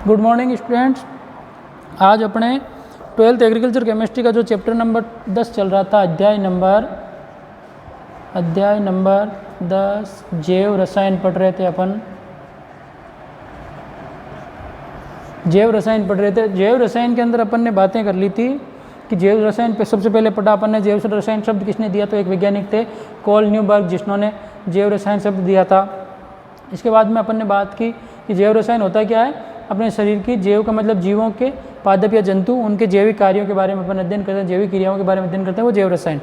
Good morning students. आज अपने 12th agriculture chemistry का जो चैप्टर नंबर 10 चल रहा था, अध्याय नंबर 10 जैव रसायन पढ़ रहे थे अपन। जैव रसायन के अंदर अपन ने बातें कर ली थी कि जैव रसायन पे सबसे पहले पढ़ा अपन ने। जैव रसायन शब्द किसने दिया? तो एक वैज्ञानिक थे, कॉल न्यूबर्ग, जिन्होंने जैव रसायन शब्द दिया था। इसके बाद में अपन ने बात की कि जैव रसायन होता क्या है। अपने शरीर की जैव का मतलब जीवों के, पादप या जंतु, उनके जैविक कार्यों के बारे में अपन अध्ययन करते हैं, जैविक क्रियाओं के बारे में अध्ययन करते हैं, वो जैव रसायन।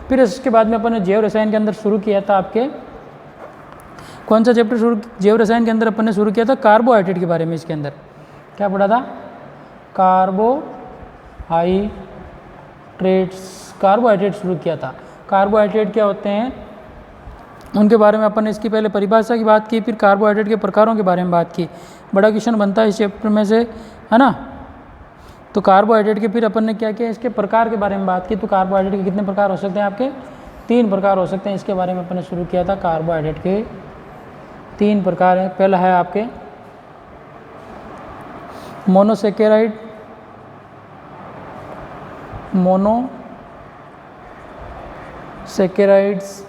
फिर इसके बाद में अपन ने जैव रसायन के अंदर शुरू किया था आपके कौन सा चैप्टर शुरू? जैव रसायन के अंदर अपन ने शुरू किया था कार्बोहाइड्रेट के बारे में। इसके अंदर क्या पढ़ा था? कार्बोहाइड्रेट शुरू किया था। कार्बोहाइड्रेट क्या होते हैं उनके बारे में अपन ने इसकी पहले परिभाषा की बात की, फिर कार्बोहाइड्रेट के प्रकारों के बारे में बात की। बड़ा क्वेश्चन बनता है इस चैप्टर में से, है ना। तो कार्बोहाइड्रेट के फिर अपन ने क्या किया, इसके प्रकार के बारे में बात की। तो कार्बोहाइड्रेट के कितने प्रकार हो सकते हैं? आपके 3 प्रकार हो सकते हैं। इसके बारे में अपन ने शुरू किया था। कार्बोहाइड्रेट के 3 प्रकार हैं। पहला है आपके मोनोसेकेराइड्स।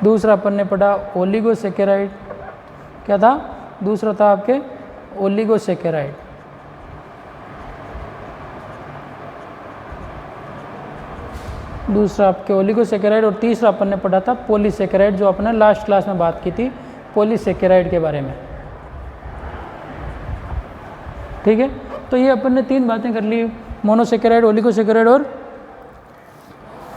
दूसरा अपन ने पढ़ा ओलिगोसेकेराइड। क्या था? दूसरा था आपके ओलिगोसेकेराइड। दूसरा आपके ओलिगोसेकेराइड। और तीसरा अपन ने पढ़ा था पॉलीसेकेराइड, जो अपने लास्ट क्लास में बात की थी पॉलीसेकेराइड के बारे में। ठीक है, तो ये अपन ने 3 बातें कर ली, मोनोसेकेराइड, ओलिगोसेकेराइड और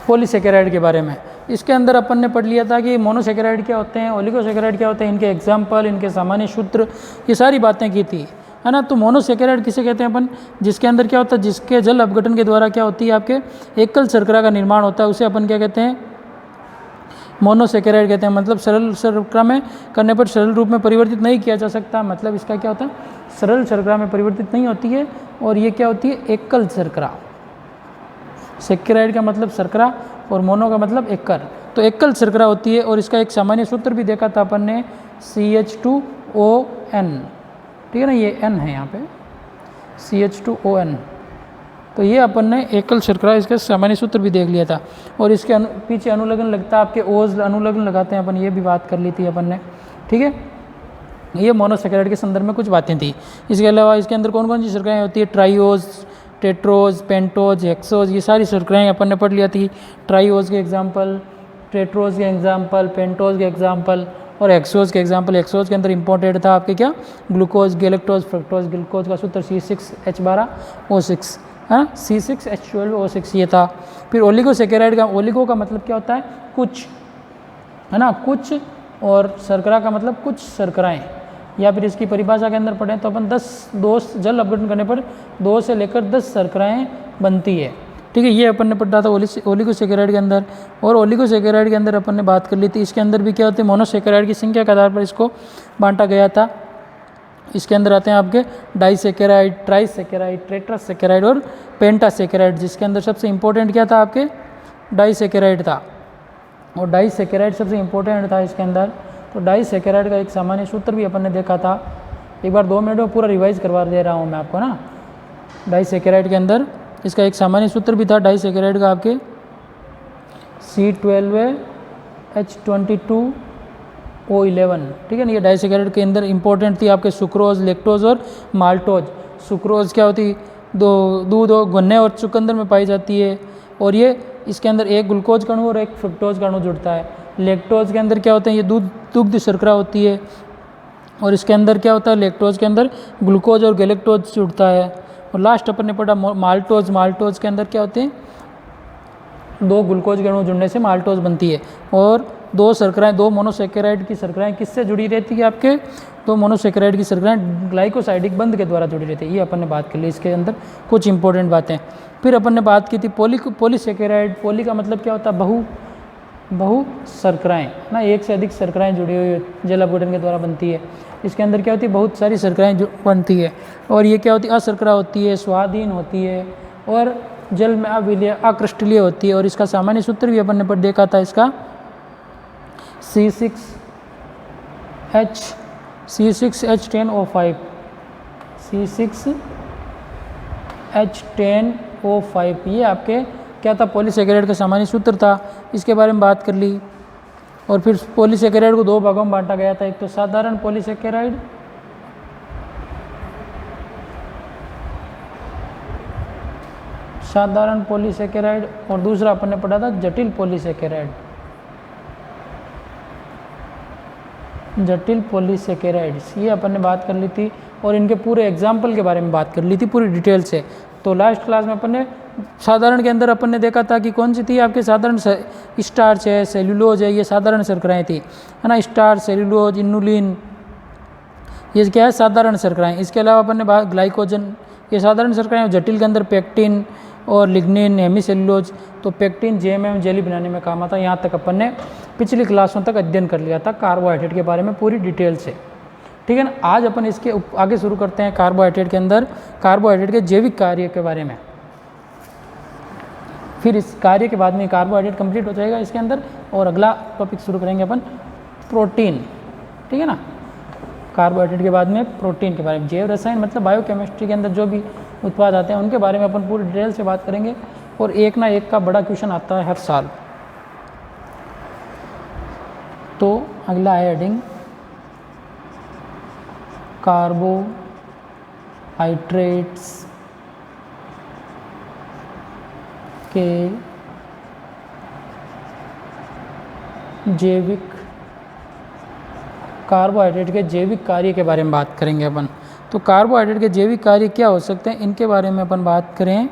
पॉलीसेकेराइड के बारे में। इसके अंदर अपन ने पढ़ लिया था कि मोनोसेकेराइड क्या होते हैं, ओलिगोसेकेराइड क्या होते हैं, इनके एग्जाम्पल, इनके सामान्य सूत्र, ये सारी बातें की थी, है ना। तो मोनोसेकेराइड किसे कहते हैं अपन? जिसके अंदर क्या होता है, जिसके जल अपघटन के द्वारा क्या होती है, आपके एकल शर्करा का निर्माण होता है, उसे अपन क्या कहते हैं? मोनोसेकेराइड कहते हैं। मतलब सरल शर्करा में करने पर सरल रूप में परिवर्तित नहीं किया जा सकता। मतलब इसका क्या होता है? सरल शर्करा में परिवर्तित नहीं होती है। और ये क्या होती है? एकल शर्करा। सेकेराइड का मतलब शर्करा और मोनो का मतलब एकल। तो एकल शर्करा होती है। और इसका एक सामान्य सूत्र भी देखा था अपन ने, CH2ON। ठीक है ना, ये N है यहाँ पे, CH2ON। तो ये अपन ने एकल शर्करा, इसका सामान्य सूत्र भी देख लिया था। और इसके पीछे अनुलग्न लगता है आपके ओज, अनुलग्न लगाते हैं अपन, ये भी बात कर ली थी अपन ने। ठीक है, ये मोनोसेकेराइड के संदर्भ में कुछ बातें थी। इसके अलावा इसके अंदर कौन कौन सी शर्कराएँ होती है? ट्राइओज, टेट्रोज, पेंटोज, हेक्सोज, ये सारी शर्कराएँ अपन ने पढ़ लिया थी। ट्राइओज के एग्जाम्पल, टेट्रोज के एग्जाम्पल, पेंटोज के एग्जाम्पल और हेक्सोज के एग्जाम्पल। हेक्सोज के अंदर इंपॉर्टेंट था आपके क्या? Glucose, galactose, fructose. ग्लूकोज का सूत्र C6H12O6, है, C6H12O6 ये था। फिर ओलिगोसेकेराइड का, ओलिगो का मतलब क्या होता है? कुछ, है ना, कुछ, और शर्करा का मतलब कुछ शर्कराएँ। या फिर इसकी परिभाषा के अंदर पढ़ें तो अपन 10 जल अपघटन करने पर 2 से लेकर 10 शर्कराएँ बनती है। ठीक है, ये अपन ने पढ़ा था ओलिगोसेकेराइड के अंदर। और ओलिगोसेकेराइड के अंदर अपन ने बात कर ली थी, इसके अंदर भी क्या होते हैं? मोनोसेकेराइड की संख्या के आधार पर इसको बांटा गया था। इसके अंदर आते हैं आपके डाइसेकेराइड, ट्राइसेकेराइड, टेट्रासेकेराइड और पेंटासेकेराइड। जिसके अंदर सबसे इंपॉर्टेंट क्या था? आपके डाइसेकेराइड था। और डाइसेकेराइड सबसे इंपॉर्टेंट था इसके अंदर। तो डाइसेकेराइड का एक सामान्य सूत्र भी अपन ने देखा था। एक बार 2 मिनट में पूरा रिवाइज करवा दे रहा हूँ मैं आपको ना। डाइसेकेराइड के अंदर इसका एक सामान्य सूत्र भी था डाइसेकेराइड का, आपके C12H22O11। ठीक है ना, ये डाइसेकेराइड के अंदर इंपॉर्टेंट थी आपके सुक्रोज, लैक्टोज और माल्टोज। सुक्रोज क्या होती? दूध और गन्ने और चुकंदर में पाई जाती है। और ये इसके अंदर एक ग्लूकोज का अणु और एक फ्रुक्टोज का अणु जुड़ता है। लैक्टोज के अंदर क्या होते हैं? ये दुग्ध शर्करा होती है। और इसके अंदर क्या होता है? लैक्टोज के अंदर ग्लूकोज और गैलेक्टोज जुड़ता है। और लास्ट अपन ने पढ़ा माल्टोज। माल्टोज के अंदर क्या होते हैं? 2 ग्लूकोज के अणु जुड़ने से माल्टोज बनती है। और 2 शर्कराएँ, 2 मोनोसेकेराइड की शर्कराएँ किससे जुड़ी रहती है? आपके 2 मोनोसेकेराइड की शर्कराएँ ग्लाइकोसाइडिक बंध के द्वारा जुड़ी रहती है। ये अपन ने बात कर ली, इसके अंदर कुछ इंपॉर्टेंट बातें। फिर अपन ने बात की थी पॉलीसेकेराइड। पॉली का मतलब क्या होता है? बहु शर्कराएँ ना, एक से अधिक शर्कराएँ जुड़ी हुई जल अपघटन के द्वारा बनती है। इसके अंदर क्या होती है? बहुत सारी शर्कराएँ बनती है। और ये क्या होती है? अशर्करा होती है, स्वादहीन होती है और जल में अविलीय, अक्रिस्टलीय होती है। और इसका सामान्य सूत्र भी अपन ने देखा था, इसका C6H10O5 C6H10O5, ये आपके क्या था, पॉलीसेकेराइड का सामान्य सूत्र था, इसके बारे में बात कर ली। और फिर पॉलीसेकेराइड को दो भागों में बांटा गया था, एक तो साधारण पॉलीसेकेराइड और दूसरा अपन ने पढ़ा था जटिल पॉलीसेकेराइड्स, ये अपन ने बात कर ली थी और इनके पूरे एग्जाम्पल के बारे में बात कर ली थी पूरी डिटेल से। तो लास्ट क्लास में अपन ने साधारण के अंदर अपन ने देखा था कि कौन सी थी आपके साधारण, स्टार्च है, सेल्यूलोज है, ये साधारण शर्कराएं थी, है ना, स्टार्च, सेल्यूलोज, इनुलिन, ये क्या है, साधारण शर्कराएं। इसके अलावा अपन ने बात ग्लाइकोजन, ये साधारण शर्कराएं। जटिल के अंदर पेक्टिन और लिग्निन, हेमीसेल्यूलोज, तो पेक्टिन जेएमएम जेली बनाने में काम आता है। यहाँ तक अपन ने पिछली क्लासों तक अध्ययन कर लिया था कार्बोहाइड्रेट के बारे में पूरी डिटेल से, ठीक है ना। आज अपन इसके आगे शुरू करते हैं कार्बोहाइड्रेट के अंदर कार्बोहाइड्रेट के जैविक कार्य के बारे में। फिर इस कार्य के बाद में कार्बोहाइड्रेट कंप्लीट हो जाएगा इसके अंदर, और अगला टॉपिक शुरू करेंगे अपन प्रोटीन, ठीक है ना। कार्बोहाइड्रेट के बाद में प्रोटीन के बारे में, जैव रसायन मतलब बायोकेमिस्ट्री के अंदर जो भी उत्पाद आते हैं उनके बारे में अपन पूरी डिटेल से बात करेंगे। और एक ना एक का बड़ा क्वेश्चन आता है हर साल। तो अगला है हेडिंग कार्बोहाइड्रेट्स के कार्बोहाइड्रेट के जैविक कार्य के बारे में बात करेंगे अपन। तो कार्बोहाइड्रेट के जैविक कार्य क्या हो सकते हैं, इनके बारे में अपन बात करें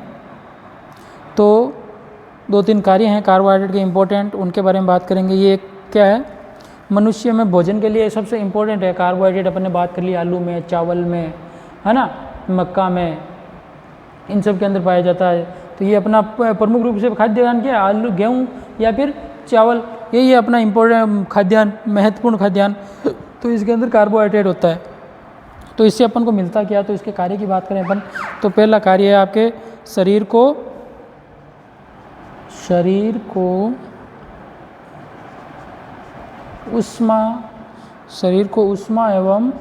तो दो तीन कार्य हैं कार्बोहाइड्रेट के इम्पोर्टेंट, उनके बारे में बात करेंगे। ये क्या है, मनुष्य में भोजन के लिए सबसे इम्पोर्टेंट है कार्बोहाइड्रेट। अपन ने बात कर ली आलू में, चावल में, है ना, मक्का में, इन सब के अंदर पाया जाता है। तो ये अपना प्रमुख रूप से खाद्यान्न क्या है, आलू, गेहूँ या फिर चावल, यही है अपना इम्पोर्टेंट खाद्यान्न, महत्वपूर्ण खाद्यान्न। तो इसके अंदर कार्बोहाइड्रेट होता है। तो इससे अपन को मिलता क्या, तो इसके कार्य की बात करें अपन तो पहला कार्य है आपके शरीर को ऊष्मा एवं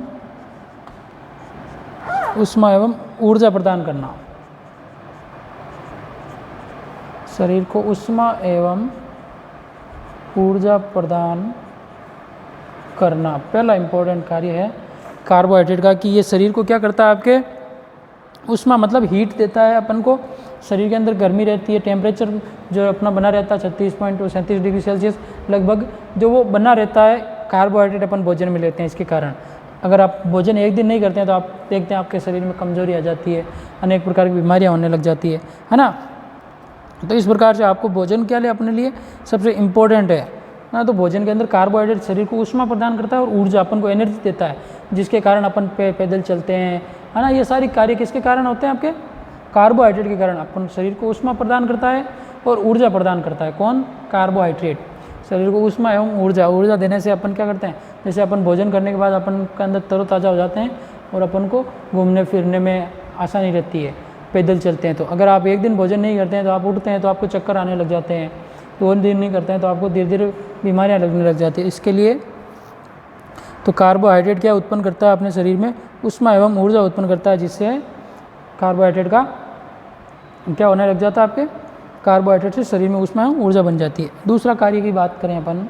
ऊर्जा प्रदान करना। शरीर को ऊष्मा एवं ऊर्जा प्रदान करना पहला इंपॉर्टेंट कार्य है कार्बोहाइड्रेट का, कि ये शरीर को क्या करता है, आपके ऊष्मा मतलब हीट देता है अपन को। शरीर के अंदर गर्मी रहती है, टेम्परेचर जो अपना बना रहता है 36.37 डिग्री सेल्सियस लगभग, जो वो बना रहता है कार्बोहाइड्रेट अपन भोजन में लेते हैं। इसके कारण अगर आप भोजन एक दिन नहीं करते हैं तो आप देखते हैं आपके शरीर में कमजोरी आ जाती है, अनेक प्रकार की बीमारियां होने लग जाती है ना। तो इस प्रकार से आपको भोजन क्या ले अपने लिए सबसे इम्पोर्टेंट है ना। तो भोजन के अंदर कार्बोहाइड्रेट शरीर को ऊष्मा प्रदान करता है और ऊर्जा अपन को एनर्जी देता है, जिसके कारण अपन पैदल चलते हैं, है ना। ये सारी कार्य किसके कारण होते हैं, आपके कार्बोहाइड्रेट के कारण। अपन शरीर को ऊष्मा प्रदान करता है और ऊर्जा प्रदान करता है, कौन, कार्बोहाइड्रेट। शरीर को ऊष्मा एवं ऊर्जा देने से अपन क्या करते हैं, जैसे अपन भोजन करने के बाद अपन के अंदर तरोताज़ा हो जाते हैं और अपन को घूमने फिरने में आसानी रहती है, पैदल चलते हैं। तो अगर आप एक दिन भोजन नहीं करते हैं तो आप उठते हैं तो आपको चक्कर आने लग जाते हैं, 2 दिन नहीं करते हैं तो आपको धीरे धीरे बीमारियां लगने लग जाती है। इसके लिए तो कार्बोहाइड्रेट क्या उत्पन्न करता है अपने शरीर में, ऊष्मा एवं ऊर्जा उत्पन्न करता है, जिससे कार्बोहाइड्रेट का क्या होने लग जाता है, आपके कार्बोहाइड्रेट से शरीर में ऊष्मा एवं ऊर्जा बन जाती है। दूसरा कार्य की बात करें अपन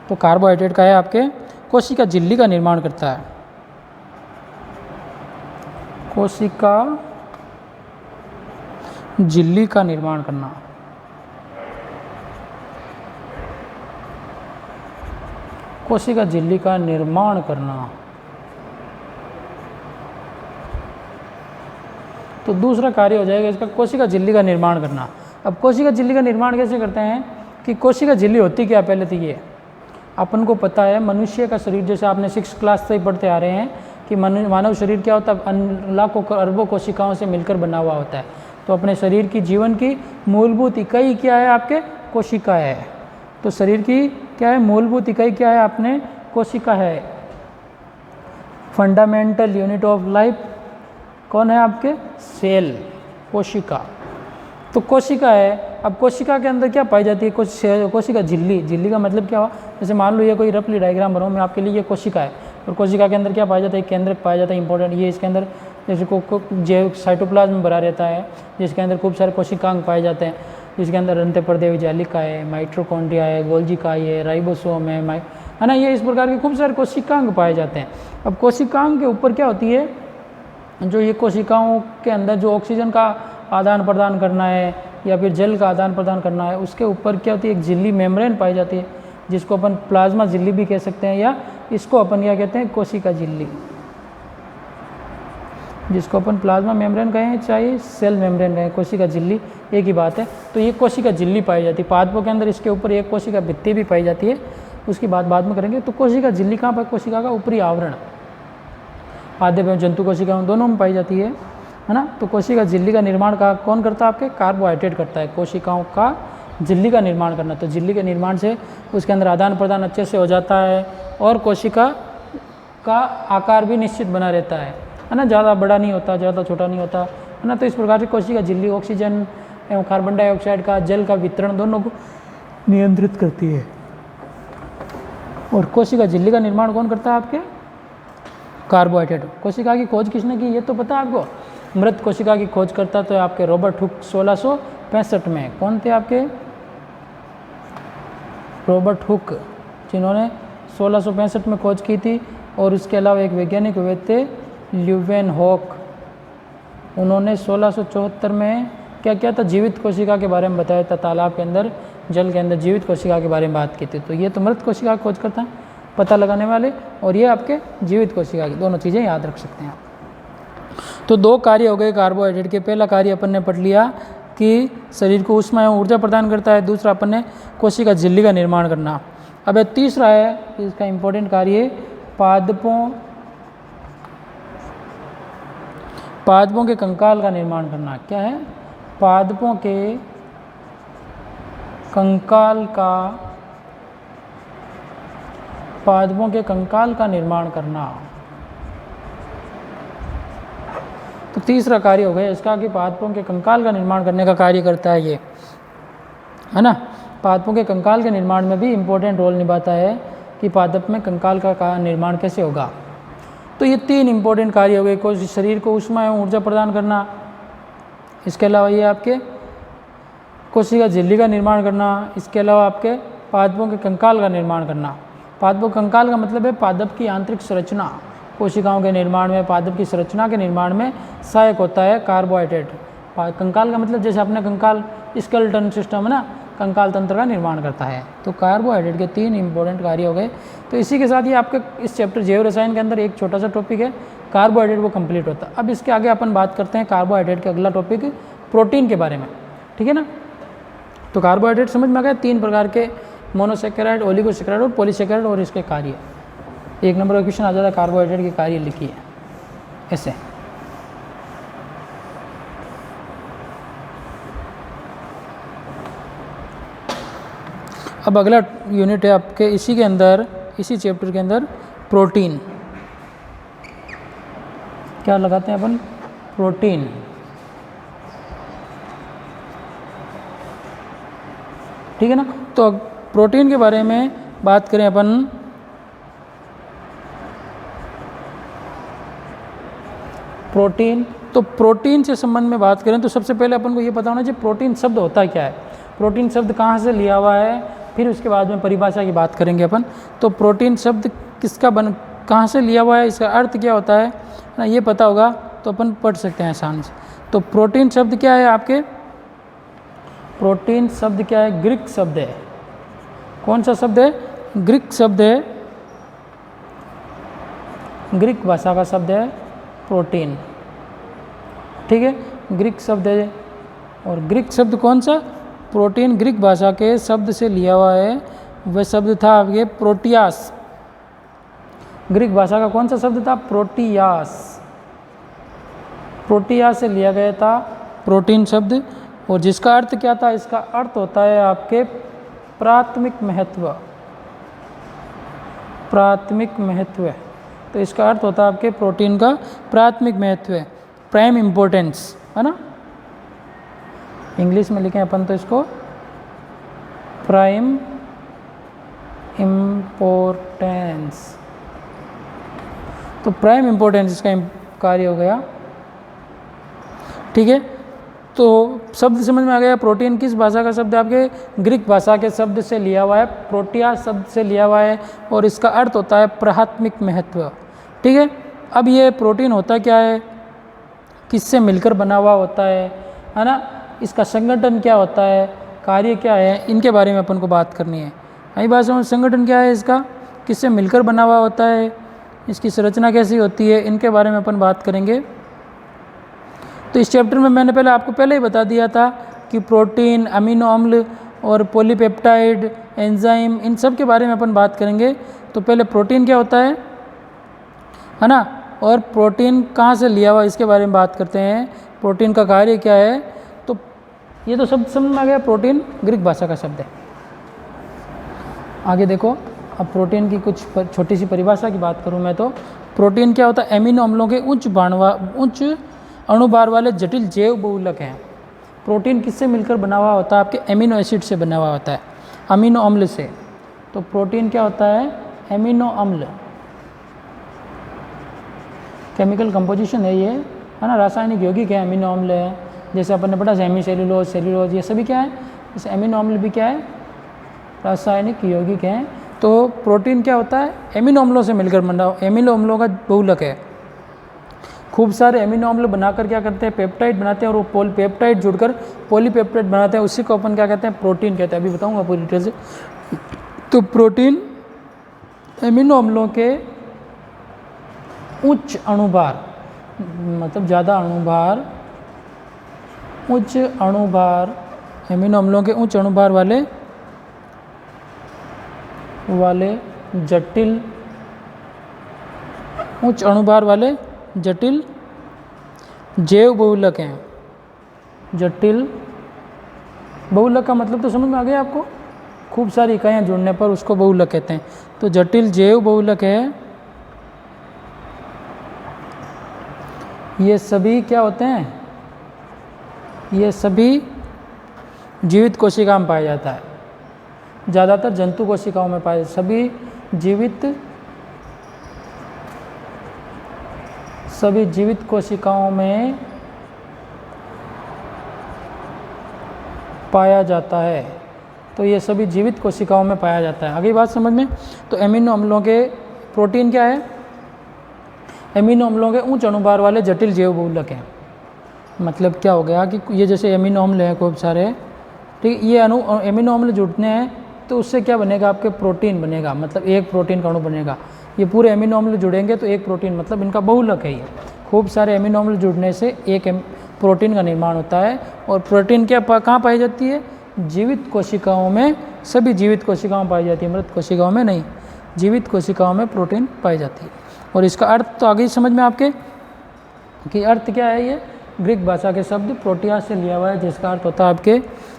तो कार्बोहाइड्रेट का है आपके कोशिका झिल्ली का निर्माण करता है। कोशिका झिल्ली का निर्माण करना, कोशिका झिल्ली का निर्माण करना। तो दूसरा कार्य हो जाएगा इसका कोशिका झिल्ली का निर्माण करना। अब कोशिका झिल्ली का निर्माण कैसे करते हैं कि कोशिका झिल्ली होती क्या, पहले तो ये अपन को पता है मनुष्य का शरीर, जैसे आपने 6th क्लास से ही पढ़ते आ रहे हैं कि मानव शरीर क्या होता है, लाखों अरबों कोशिकाओं से मिलकर बना हुआ होता है। तो अपने शरीर की जीवन की मूलभूत इकाई क्या है, आपके कोशिका है। तो शरीर की क्या है, मूलभूत इकाई क्या है, आपने कोशिका है। फंडामेंटल यूनिट ऑफ लाइफ कौन है, आपके सेल, कोशिका। तो कोशिका है। अब कोशिका के अंदर क्या पाई जाती है, कोशिका झिल्ली का मतलब क्या हुआ, जैसे मान लो ये कोई रफली डायग्राम बनाऊँ मैं आपके लिए, ये कोशिका है और कोशिका के अंदर क्या पाया जाता है, केंद्रक पाया जाता है इंपॉर्टेंट। ये इसके अंदर जैसे जैव साइटोप्लाज्म भरा रहता है, जिसके अंदर खूब सारे कोशिकांग पाए जाते हैं, जिसके अंदर अंतःपर्देवी जालिका है, माइटोकॉन्ड्रिया है, गोल्जी इकाई है, राइबोसोम है ना, ये इस प्रकार के खूब सारे कोशिकांग पाए जाते हैं। अब कोशिकांग के ऊपर क्या होती है, जो ये कोशिकाओं के अंदर जो ऑक्सीजन का आदान प्रदान करना है या फिर जल का आदान प्रदान करना है, उसके ऊपर क्या होती है, एक झिल्ली मेम्ब्रेन पाई जाती है, जिसको अपन प्लाज्मा झिल्ली भी कह सकते हैं, या इसको अपन क्या कहते हैं, कोशिका झिल्ली, जिसको अपन प्लाज्मा मेम्ब्रेन कहें चाहे सेल मेम्ब्रेन कहें, कोशिका झिल्ली एक ही बात है। तो ये कोशिका झिल्ली पाई जाती है पादपों के अंदर, इसके ऊपर एक कोशिका भित्ति भी पाई जाती है, उसकी बात बाद में करेंगे। तो कोशिका झिल्ली कहाँ पर, कोशिका का ऊपरी आवरण, पादप एवं जंतु कोशिका दोनों में पाई जाती है ना। तो कोशिका झिल्ली का निर्माण का कौन करता है, आपके कार्बोहाइड्रेट करता है, कोशिकाओं का झिल्ली का निर्माण करना। तो झिल्ली के निर्माण से उसके अंदर आदान प्रदान अच्छे से हो जाता है और कोशिका का आकार भी निश्चित बना रहता है ना, ज़्यादा बड़ा नहीं होता, ज़्यादा छोटा नहीं होता है ना। तो इस प्रकार से कोशिका झिल्ली ऑक्सीजन एवं कार्बन डाइऑक्साइड का, जल का वितरण दोनों को नियंत्रित करती है। और कोशिका झिल्ली का निर्माण कौन करता है, आपके कार्बोहाइड्रेट। कोशिका की खोज किसने की, ये तो पता है आपको, मृत कोशिका की खोज करता तो आपके रॉबर्ट हुक 1665 में। कौन थे आपके, रॉबर्ट हुक, जिन्होंने 1665 में खोज की थी। और उसके अलावा एक वैज्ञानिक हुए थे ल्यूवेनहॉक, उन्होंने 1674 में क्या किया था, जीवित कोशिका के बारे में बताया था, तालाब के अंदर, जल के अंदर जीवित कोशिका के बारे में बात की थी। तो ये तो मृत कोशिका खोज करता है, पता लगाने वाले, और ये आपके जीवित कोशिका की, दोनों चीज़ें याद रख सकते हैं आप। तो दो कार्य हो गए कार्बोहाइड्रेट के। पहला कार्य अपन ने पढ़ लिया कि शरीर को ऊष्मा एवं ऊर्जा प्रदान करता है, दूसरा अपन ने कोशिका झिल्ली का निर्माण करना। अब तीसरा है, इसका इंपॉर्टेंट कार्य पादपों के कंकाल का निर्माण करना। क्या है, पादपों के कंकाल का निर्माण करना। तो तीसरा कार्य हो गया इसका कि पादपों के कंकाल का निर्माण करने का कार्य करता है ये, है ना। पादपों के कंकाल के निर्माण में भी इम्पोर्टेंट रोल निभाता है कि पादप में कंकाल का निर्माण कैसे होगा। तो ये तीन इम्पोर्टेंट कार्य हो गए, शरीर को ऊष्मा एवं ऊर्जा प्रदान करना, इसके अलावा ये आपके कोशिका झिल्ली का निर्माण करना, इसके अलावा आपके पादपों के कंकाल का निर्माण करना। पादपों कंकाल का मतलब है पादप की आंतरिक संरचना, कोशिकाओं के निर्माण में, पादप की संरचना के निर्माण में सहायक होता है कार्बोहाइड्रेट। कंकाल का मतलब जैसे अपने कंकाल स्केलेटन सिस्टम है ना, कंकाल तंत्र का निर्माण करता है। तो कार्बोहाइड्रेट के तीन इंपॉर्टेंट कार्य हो गए। तो इसी के साथ ही आपके इस चैप्टर जैव रसायन के अंदर एक छोटा सा टॉपिक है कार्बोहाइड्रेट, वो कंप्लीट होता है। अब इसके आगे अपन बात करते हैं कार्बोहाइड्रेट के अगला टॉपिक प्रोटीन के बारे में, ठीक है ना। तो कार्बोहाइड्रेट समझ में आ गया, तीन प्रकार के, मोनोसेकेराइड, ओलिगोसेकेराइड और पॉलीसेकेराइड, और इसके कार्य। एक नंबर का क्वेश्चन आ जाता है, कार्बोहाइड्रेट के कार्य लिखिए ऐसे। अब अगला यूनिट है आपके इसी के अंदर, इसी चैप्टर के अंदर प्रोटीन। क्या लगाते हैं अपन, प्रोटीन। ठीक है ना। तो प्रोटीन के बारे में बात करें अपन, प्रोटीन, तो प्रोटीन से संबंध में बात करें तो सबसे पहले अपन को ये पता होना चाहिए प्रोटीन शब्द होता क्या है, प्रोटीन शब्द कहाँ से लिया हुआ है, फिर उसके बाद में परिभाषा की बात करेंगे अपन। तो प्रोटीन शब्द कहाँ से लिया हुआ है, इसका अर्थ क्या होता है ना, ये पता होगा तो अपन पढ़ सकते हैं आसानी से। तो प्रोटीन शब्द क्या है आपके, प्रोटीन शब्द क्या है, ग्रीक शब्द है। कौन सा शब्द है, ग्रीक शब्द है, ग्रीक भाषा का शब्द है प्रोटीन, ठीक है, ग्रीक शब्द है। और ग्रीक शब्द कौन सा, प्रोटीन ग्रीक भाषा के शब्द से लिया हुआ है, वह शब्द था आपके प्रोटियास। ग्रीक भाषा का कौन सा शब्द था, प्रोटियास, प्रोटियास से लिया गया था प्रोटीन शब्द। और जिसका अर्थ क्या था, इसका अर्थ होता है आपके प्राथमिक महत्व, प्राथमिक महत्व। तो इसका अर्थ होता है आपके प्रोटीन का प्राथमिक महत्व, प्राइम इम्पोर्टेंस, है ना। इंग्लिश में लिखें अपन तो इसको प्राइम इम्पोर्टेंस। तो प्राइम इम्पोर्टेंस इसका कार्य हो गया। ठीक है। तो शब्द समझ में आ गया। प्रोटीन किस भाषा का शब्द है? आपके ग्रीक भाषा के शब्द से लिया हुआ है, प्रोटिया शब्द से लिया हुआ है, और इसका अर्थ होता है प्राथमिक महत्व। ठीक है। अब ये प्रोटीन होता क्या है, किससे मिलकर बना हुआ होता है ना, इसका संगठन क्या होता है, कार्य क्या है, इनके बारे में अपन को बात करनी है। आई बात समझ? संगठन क्या है इसका, किससे मिलकर बना हुआ होता है, इसकी संरचना कैसी होती है, इनके बारे में अपन बात करेंगे। तो इस चैप्टर में मैंने आपको पहले ही बता दिया था कि प्रोटीन, अमीनो अम्ल और पॉलीपेप्टाइड, एंजाइम, इन सब के बारे में अपन बात करेंगे। तो पहले प्रोटीन क्या होता है ना, और प्रोटीन कहाँ से लिया हुआ इसके बारे में बात करते हैं। प्रोटीन का कार्य क्या है, तो ये तो शब्द समझ में आ गया। प्रोटीन ग्रीक भाषा का शब्द है। आगे देखो, अब प्रोटीन की कुछ छोटी सी परिभाषा की बात करूँ मैं, तो प्रोटीन क्या होता है, एमिनो अम्लों के उच्च अणुभार वाले जटिल जैव बहुलक हैं। प्रोटीन किससे मिलकर बना हुआ होता है, आपके एमिनो एसिड से बना हुआ होता है, अमीनो अम्ल से। तो प्रोटीन क्या होता है, एमिनो अम्ल, केमिकल कंपोजिशन है ये, है ना, रासायनिक यौगिक है, अमीनो अम्ल है। जैसे अपन ने पढ़ा हेमी सेलुलोज, सेलुलोज, ये सभी क्या है, जैसे अमीनो अम्ल भी क्या है, रासायनिक यौगिक हैं। तो प्रोटीन क्या होता है, एमिनो अम्लों से मिलकर बना, एमिनो अम्लों का बहुलक है। खूब सारे एमिनो अम्ल बनाकर क्या करते हैं, पेप्टाइड बनाते हैं, और वो पेप्टाइड जुड़कर पॉलीपेप्टाइड बनाते हैं, उसी को अपन क्या कहते हैं, प्रोटीन कहते हैं। अभी बताऊंगा पूरी डिटेल से। तो प्रोटीन एमिनो अम्लों के उच्च अणुभार, मतलब ज़्यादा अणुभार, उच्च अणुभार, एमिनो अम्लों के उच्च अणुभार वाले जटिल, उच्च अणुभार वाले जटिल जैव बहुलक हैं। जटिल बहुलक का मतलब तो समझ में आ गया आपको, खूब सारी इकाइयाँ जुड़ने पर उसको बहुलक कहते हैं। तो जटिल जैव बहुलक है, ये सभी क्या होते हैं, ये सभी जीवित कोशिकाओं में पाया जाता है, ज़्यादातर जंतु कोशिकाओं में पाया, सभी जीवित कोशिकाओं में पाया जाता है। तो ये सभी जीवित कोशिकाओं में पाया जाता है। आगे बात समझ में। तो एमिनो अम्लों के, प्रोटीन क्या है, एमिनो अम्लों के उच्च अणुभार वाले जटिल जैव बहुलक हैं। मतलब क्या हो गया कि ये जैसे एमिनो अम्ल हैं खूब सारे, ठीक, ये एमिनो अम्ल जुड़ने हैं तो उससे क्या बनेगा, आपके प्रोटीन बनेगा, मतलब एक प्रोटीन का अणु बनेगा। ये पूरे एमिनो अम्ल जुड़ेंगे तो एक प्रोटीन, मतलब इनका बहुलक है ये। खूब सारे एमिनो अम्ल जुड़ने से एक प्रोटीन का निर्माण होता है। और प्रोटीन क्या कहाँ पाई जाती है, जीवित कोशिकाओं में, सभी जीवित कोशिकाओं में पाई जाती है, मृत कोशिकाओं में नहीं, जीवित कोशिकाओं में प्रोटीन पाई जाती है। और इसका अर्थ तो आगे ही समझ में आपके कि अर्थ क्या है, ये ग्रीक भाषा के शब्द प्रोटिया से लिया हुआ है, जिसका अर्थ होता है आपके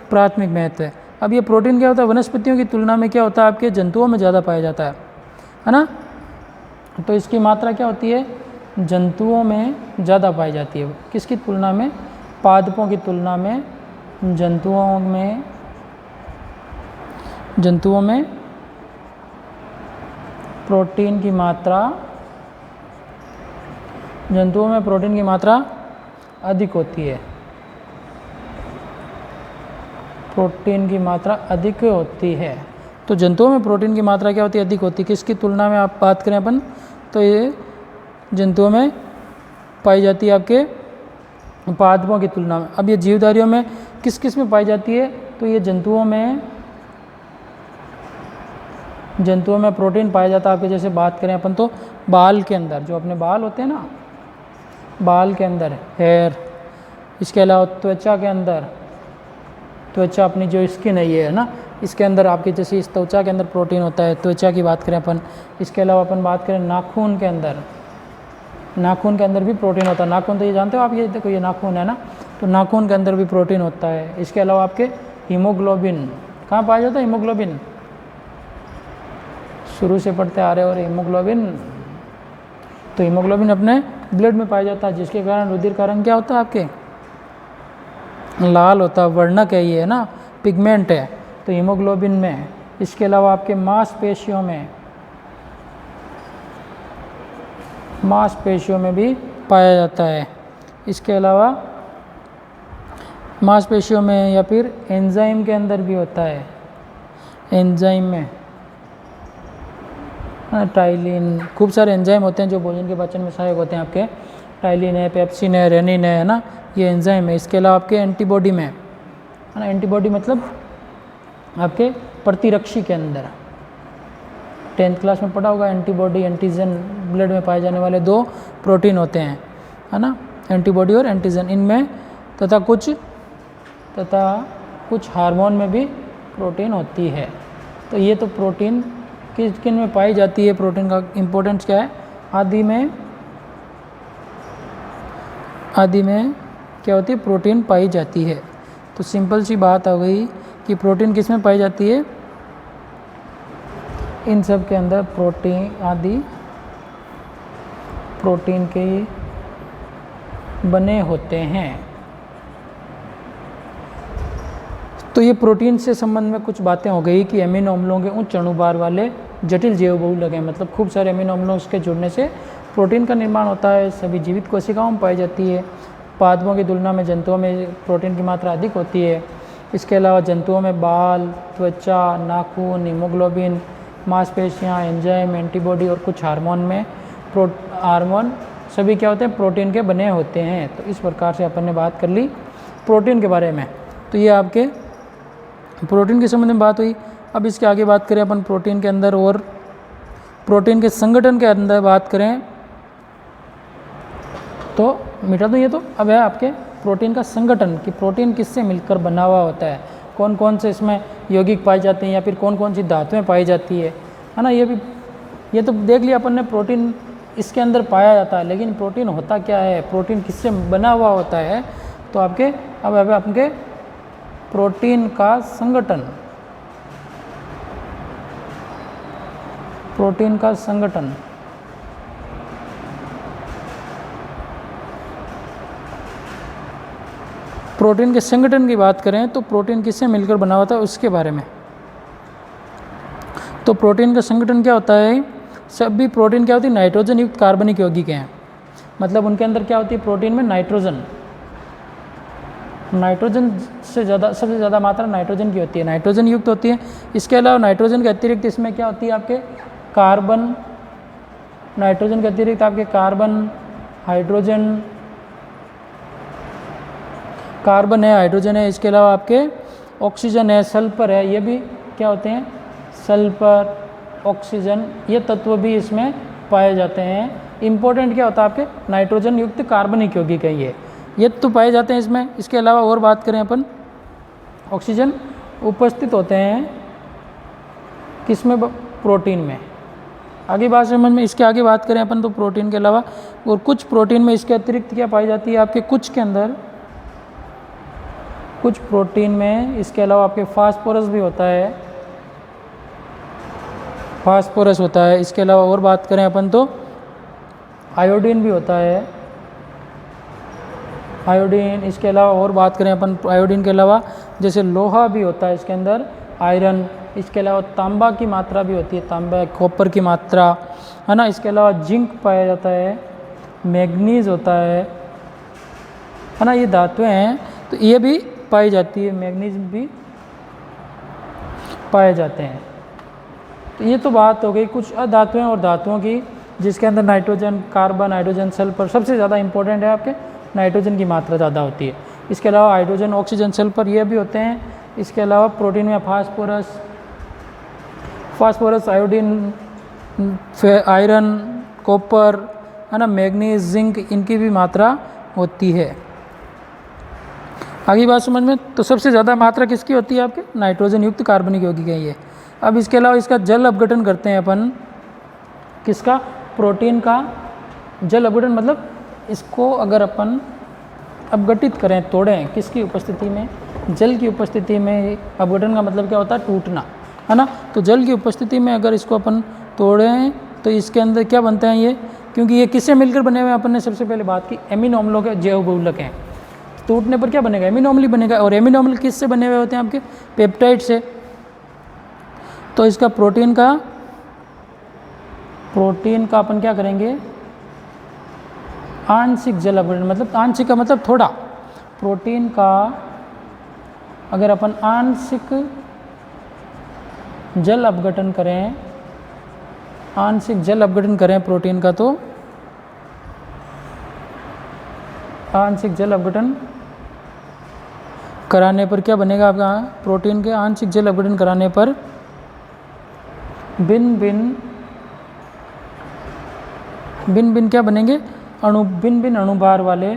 प्राथमिक महत्व है। अब ये प्रोटीन क्या होता है, वनस्पतियों की तुलना में क्या होता है, आपके जंतुओं में ज़्यादा पाया जाता है ना। तो इसकी मात्रा क्या होती है, जंतुओं में ज़्यादा पाई जाती है। किसकी तुलना में, पादपों की तुलना में जंतुओं में प्रोटीन की मात्रा, जंतुओं में प्रोटीन की मात्रा अधिक होती है, प्रोटीन की मात्रा अधिक होती है। तो जंतुओं में प्रोटीन की मात्रा क्या होती है, अधिक होती है। किसकी तुलना में आप बात करें अपन, तो ये जंतुओं में पाई जाती है आपके पादपों की तुलना में। अब ये जीवधारियों में किस किस में पाई जाती है, तो ये जंतुओं में प्रोटीन पाया जाता है आपके, जैसे बात करें अपन तो बाल के अंदर, जो अपने बाल होते हैं ना, बाल के अंदर हेयर, इसके अलावा त्वचा के अंदर, त्वचा अपनी जो स्किन है ये है ना, इसके अंदर आपकी जैसे इस त्वचा के अंदर प्रोटीन होता है, त्वचा की बात करें अपन। इसके अलावा अपन बात करें नाखून के अंदर, नाखून के अंदर भी प्रोटीन होता है। नाखून तो ये जानते हो आप, ये देखो ये नाखून है ना, तो नाखून के अंदर भी प्रोटीन होता है। इसके अलावा आपके हीमोग्लोबिन, कहाँ पाया जाता है हीमोग्लोबिन, शुरू से पढ़ते आ रहे हो, और हीमोग्लोबिन, तो हीमोग्लोबिन अपने ब्लड में पाया जाता है, जिसके कारण रुधिर का रंग क्या होता है आपके, लाल होता है, वर्णक है ये, है ना, पिगमेंट है, तो हीमोग्लोबिन में। इसके अलावा आपके मांसपेशियों में भी पाया जाता है। इसके अलावा मांसपेशियों में या फिर एंजाइम के अंदर भी होता है, एंजाइम में टाइलिन, खूब सारे एंजाइम होते हैं जो भोजन के पाचन में सहायक होते हैं आपके, टाइलिन है, पेप्सिन है, रेनिन है ना, ये एंजाइम है। इसके अलावा आपके एंटीबॉडी में है ना, एंटीबॉडी मतलब आपके प्रतिरक्षी के अंदर 10th क्लास में पढ़ा होगा, एंटीबॉडी एंटीजन, ब्लड में पाए जाने वाले 2 प्रोटीन होते हैं है ना, एंटीबॉडी और एंटीजन, इनमें तथा कुछ हार्मोन में भी प्रोटीन होती है। तो ये तो प्रोटीन किन में पाई जाती है, प्रोटीन का इम्पोर्टेंस क्या है, आदि में क्या होती है, प्रोटीन पाई जाती है। तो सिंपल सी बात आ गई कि प्रोटीन किस में पाई जाती है, इन सब के अंदर प्रोटीन आदि प्रोटीन के बने होते हैं। तो ये प्रोटीन से संबंध में कुछ बातें हो गई कि अमीनो अम्लों के उच्च अणुभार वाले जटिल जैव बहुलक हैं, मतलब खूब सारे अमीनो अम्लों के जुड़ने से प्रोटीन का निर्माण होता है। सभी जीवित कोशिकाओं में पाई जाती है। पादपों की तुलना में जंतुओं में प्रोटीन की मात्रा अधिक होती है। इसके अलावा जंतुओं में बाल, त्वचा, नाखून, हीमोग्लोबिन, मांसपेशियाँ, एंजाइम, एंटीबॉडी और कुछ हार्मोन सभी क्या होते हैं, प्रोटीन के बने होते हैं। तो इस प्रकार से अपन ने बात कर ली प्रोटीन के बारे में। तो ये आपके प्रोटीन के संबंध में बात हुई। अब इसके आगे बात करें अपन प्रोटीन के अंदर और प्रोटीन के संगठन के अंदर बात करें तो मिटा दूँ ये तो अब है आपके प्रोटीन का संगठन कि प्रोटीन किससे मिलकर बना हुआ होता है, कौन कौन से इसमें यौगिक पाए जाते हैं या फिर कौन कौन सी धातुएं पाई जाती है ना। ये तो देख लिया अपन ने, प्रोटीन इसके अंदर पाया जाता है, लेकिन प्रोटीन होता क्या है, प्रोटीन किससे बना हुआ होता है। तो आपके प्रोटीन का संगठन, प्रोटीन का संगठन प्रोटीन के संगठन की बात करें तो प्रोटीन किससे मिलकर बना हुआ था उसके बारे में। तो प्रोटीन का संगठन क्या होता है, सभी प्रोटीन क्या होती है, नाइट्रोजन युक्त कार्बनिक यौगिक हैं। मतलब उनके अंदर क्या होती है, प्रोटीन में नाइट्रोजन से ज़्यादा, सबसे ज़्यादा मात्रा नाइट्रोजन की होती है, नाइट्रोजन युक्त होती है। इसके अलावा नाइट्रोजन के अतिरिक्त इसमें क्या होती है आपके कार्बन, नाइट्रोजन के अतिरिक्त आपके कार्बन, कार्बन है, हाइड्रोजन है। इसके अलावा आपके ऑक्सीजन है, सल्फर है, ये भी क्या होते हैं, सल्फर, ऑक्सीजन, ये तत्व भी इसमें पाए जाते हैं। इंपॉर्टेंट क्या होता है आपके नाइट्रोजन युक्त कार्बनिक यौगिक है ये तो पाए जाते हैं इसमें। इसके अलावा और बात करें अपन, ऑक्सीजन उपस्थित होते हैं किसमें, प्रोटीन में। आगे बात समझ में, इसके आगे बात करें अपन तो प्रोटीन के अलावा और कुछ प्रोटीन में इसके अतिरिक्त क्या पाई जाती है आपके, कुछ प्रोटीन में इसके अलावा आपके फास्फोरस भी होता है, फास्फोरस होता है। इसके अलावा और बात करें अपन तो आयोडीन भी होता है, आयोडीन। इसके अलावा और बात करें अपन आयोडीन के अलावा जैसे लोहा भी होता है इसके अंदर, आयरन। इसके अलावा तांबा की मात्रा भी होती है, तांबा, कॉपर की मात्रा है ना। इसके अलावा जिंक पाया जाता है, मैग्नीज होता है ना, ये धातुएं हैं तो ये भी पाई जाती है, मैग्नीज भी पाए जाते हैं। तो ये तो बात हो गई कुछ अधातुएं और धातुओं की जिसके अंदर नाइट्रोजन, कार्बन, हाइड्रोजन, सल्फर, सबसे ज़्यादा इंपॉर्टेंट है आपके नाइट्रोजन की मात्रा ज़्यादा होती है। इसके अलावा हाइड्रोजन, ऑक्सीजन, सल्फर ये भी होते हैं। इसके अलावा प्रोटीन में फास्फोरस, आयोडीन, आयरन, कॉपर है ना, मैग्नीज, जिंक, इनकी भी मात्रा होती है। आगे बात समझ में, तो सबसे ज़्यादा मात्रा किसकी होती है आपके नाइट्रोजन युक्त कार्बनिक यौगिक है ये। अब इसके अलावा इसका जल अपघटन करते हैं अपन, किसका, प्रोटीन का जल अपघटन, मतलब इसको अगर अपन अपघटित करें, तोड़ें, किसकी उपस्थिति में, जल की उपस्थिति में। अपघटन का मतलब क्या होता है, टूटना है ना। तो जल की उपस्थिति में अगर इसको अपन तोड़ें तो इसके अंदर क्या बनते हैं ये, क्योंकि ये किससे मिलकर बने हुए हैं, अपन ने सबसे पहले बात की एमिनो अम्लों के जैव बहुलक हैं। टूटने पर क्या बनेगा, एमिनो अम्ल बनेगा। और एमिनो अम्ल किससे बने हुए होते हैं आपके, पेप्टाइड से। तो इसका प्रोटीन का अपन क्या करेंगे, आंशिक जल अपघटन, मतलब आंशिक का मतलब थोड़ा, प्रोटीन का अगर अपन आंशिक जल अपघटन करें, आंशिक जल अपघटन करें प्रोटीन का, तो आंशिक जल अपघटन कराने पर क्या बनेगा आपका, प्रोटीन के आंशिक जल अपघटन कराने पर भिन्न भिन्न क्या बनेंगे, भिन्न अणुभार वाले,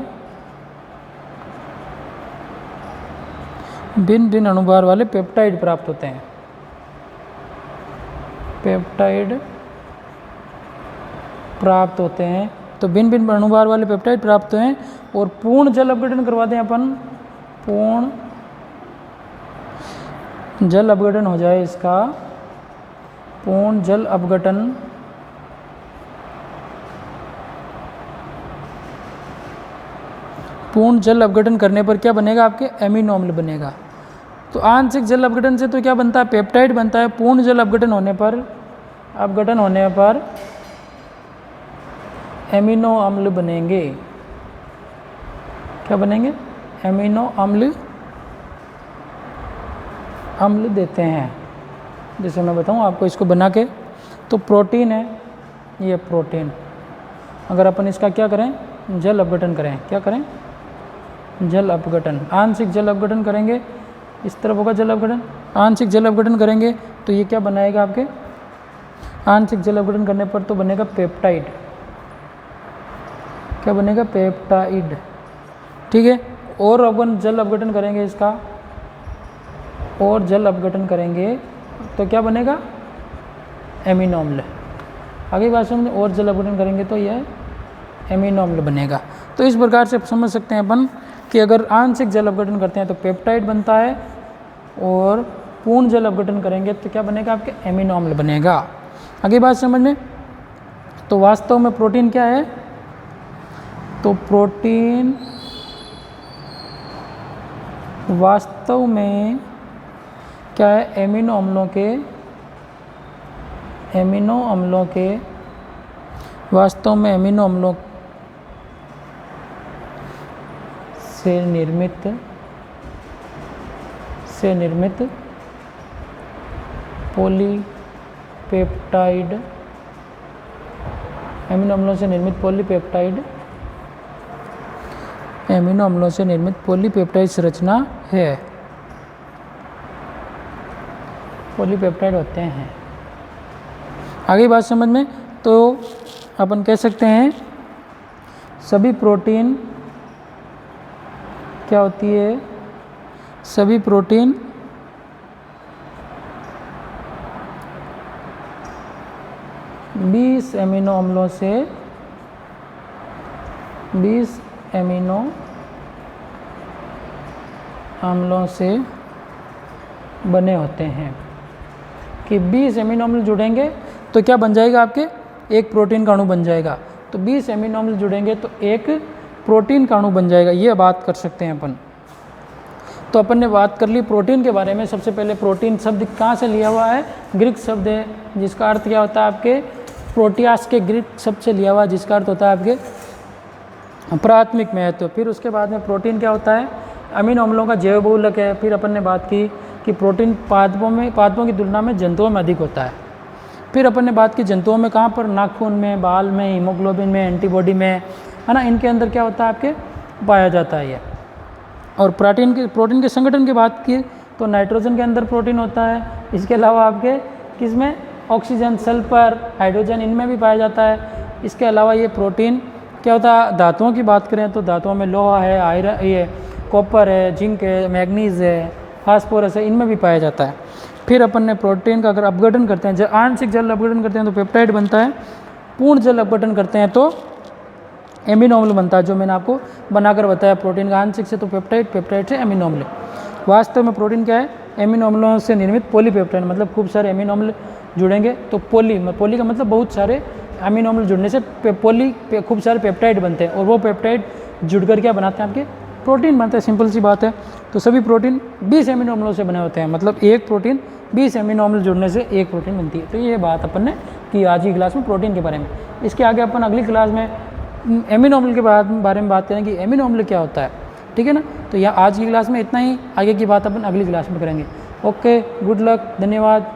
भिन्न अणुभार वाले पेप्टाइड प्राप्त होते हैं, पेप्टाइड प्राप्त होते हैं। तो भिन्न अणुभार वाले पेप्टाइड प्राप्त हुए हैं और पूर्ण जल अपघटन करवा दें अपन, पूर्ण जल अपघटन हो जाए इसका, पूर्ण जल अपघटन पूर्ण जल अपघटन करने पर क्या बनेगा, आपके एमिनो अम्ल बनेगा। तो आंशिक जल अपघटन से तो क्या बनता है, पेप्टाइड बनता है। पूर्ण जल अपघटन होने पर एमिनो अम्ल बनेंगे। क्या बनेंगे, एमिनो अम्ल देते हैं। जैसे मैं बताऊं आपको इसको बना के, तो प्रोटीन है ये प्रोटीन, अगर अपन इसका क्या करें, जल अपघटन करें, क्या करें, जल अपघटन, आंशिक जल अपघटन करेंगे, इस तरफ होगा जल अपघटन, आंशिक जल अपघटन करेंगे तो ये क्या बनाएगा आपके, आंशिक जल अपघटन करने पर तो बनेगा पेप्टाइड। क्या बनेगा, पेप्टाइड। ठीक है, और अपन जल अपघटन करेंगे इसका, और जल अपघटन करेंगे तो क्या बनेगा, एमिनो अम्ल। आगे बात समझ, और जल अपघटन करेंगे तो यह एमिनो अम्ल बनेगा। तो इस प्रकार से समझ सकते हैं अपन कि अगर आंशिक जल अपघटन करते हैं तो पेप्टाइड बनता है, और पूर्ण जल अपघटन करेंगे तो क्या बनेगा, आपके एमिनो अम्ल बनेगा। आगे बात समझ में, तो वास्तव में प्रोटीन क्या है, तो प्रोटीन वास्तव में क्या है, एमिनो अम्लों के वास्तव में एमिनो अम्लों से निर्मित पॉलीपेप्टाइड, एमिनो अम्लों से निर्मित पॉलीपेप्टाइड, एमिनो अम्लों से निर्मित पॉलीपेप्टाइड संरचना है, पॉलीपेप्टाइड होते हैं। आगे बात समझ में, तो अपन कह सकते हैं सभी प्रोटीन क्या होती है, सभी प्रोटीन बीस एमिनो अम्लों से बने होते हैं। कि 20 एमिनो अम्ल जुड़ेंगे तो क्या बन जाएगा, आपके एक प्रोटीन का अणु बन जाएगा। तो 20 एमिनो अम्ल जुड़ेंगे तो एक प्रोटीन का अणु बन जाएगा, ये बात कर सकते हैं अपन। तो अपन ने बात कर ली प्रोटीन के बारे में। सबसे पहले प्रोटीन शब्द कहाँ से लिया हुआ है, ग्रीक शब्द है, जिसका अर्थ क्या होता है, आपके प्रोटियास के ग्रीक शब्द से लिया हुआ, जिसका अर्थ होता है आपके प्राथमिक महत्व। फिर उसके बाद में प्रोटीन क्या होता है, अमीनो अम्लों का जैव बहुलक है। फिर अपन ने बात की कि प्रोटीन पादपों की तुलना में जंतुओं में अधिक होता है। फिर अपन ने बात की जंतुओं में कहाँ पर, नाखून में, बाल में, हीमोग्लोबिन में, एंटीबॉडी में, है ना, इनके अंदर क्या होता है, आपके पाया जाता है ये। और प्रोटीन के संगठन की बात की तो नाइट्रोजन के अंदर प्रोटीन होता है। इसके अलावा आपके किसमें, ऑक्सीजन, सल्फर, हाइड्रोजन, इनमें भी पाया जाता है। इसके अलावा ये प्रोटीन क्या होता है, धातुओं की बात करें तो धातुओं में लोहा है, आयरन, ये कॉपर है, जिंक है, मैग्नीज है, फास्फोरस है, इनमें भी पाया जाता है। फिर अपन ने प्रोटीन का अगर अपघटन करते हैं, जब आंशिक जल अपघटन करते हैं तो पेप्टाइड बनता है, पूर्ण जल अपघटन करते हैं तो एमिनो अम्ल बनता है, जो मैंने आपको बनाकर बताया। प्रोटीन का आंशिक से तो पेप्टाइड, पेप्टाइड से एमिनो अम्ल। वास्तव में प्रोटीन क्या है, एमिनो अम्लों से निर्मित पॉलीपेप्टाइड, मतलब खूब सारे एमिनो अम्ल जुड़ेंगे तो पॉली का मतलब बहुत सारे एमिनो अम्ल जुड़ने से खूब सारे पेप्टाइड बनते हैं, और वो पेप्टाइड जुड़कर क्या बनाते हैं, आपके प्रोटीन बनते हैं। सिंपल सी बात है। तो सभी प्रोटीन 20 एमिनो अम्लों से बने होते हैं, मतलब एक प्रोटीन 20 एमिनो अम्ल जुड़ने से एक प्रोटीन बनती है। तो ये बात अपन ने की आज की क्लास में प्रोटीन के बारे में। इसके आगे अपन अगली क्लास में एमिनो अम्ल के बारे में बात करेंगे कि एमिनो अम्ल क्या होता है। ठीक है ना। तो यह आज की क्लास में इतना ही, आगे की बात अपन अगली क्लास में करेंगे। ओके, गुड लक, धन्यवाद।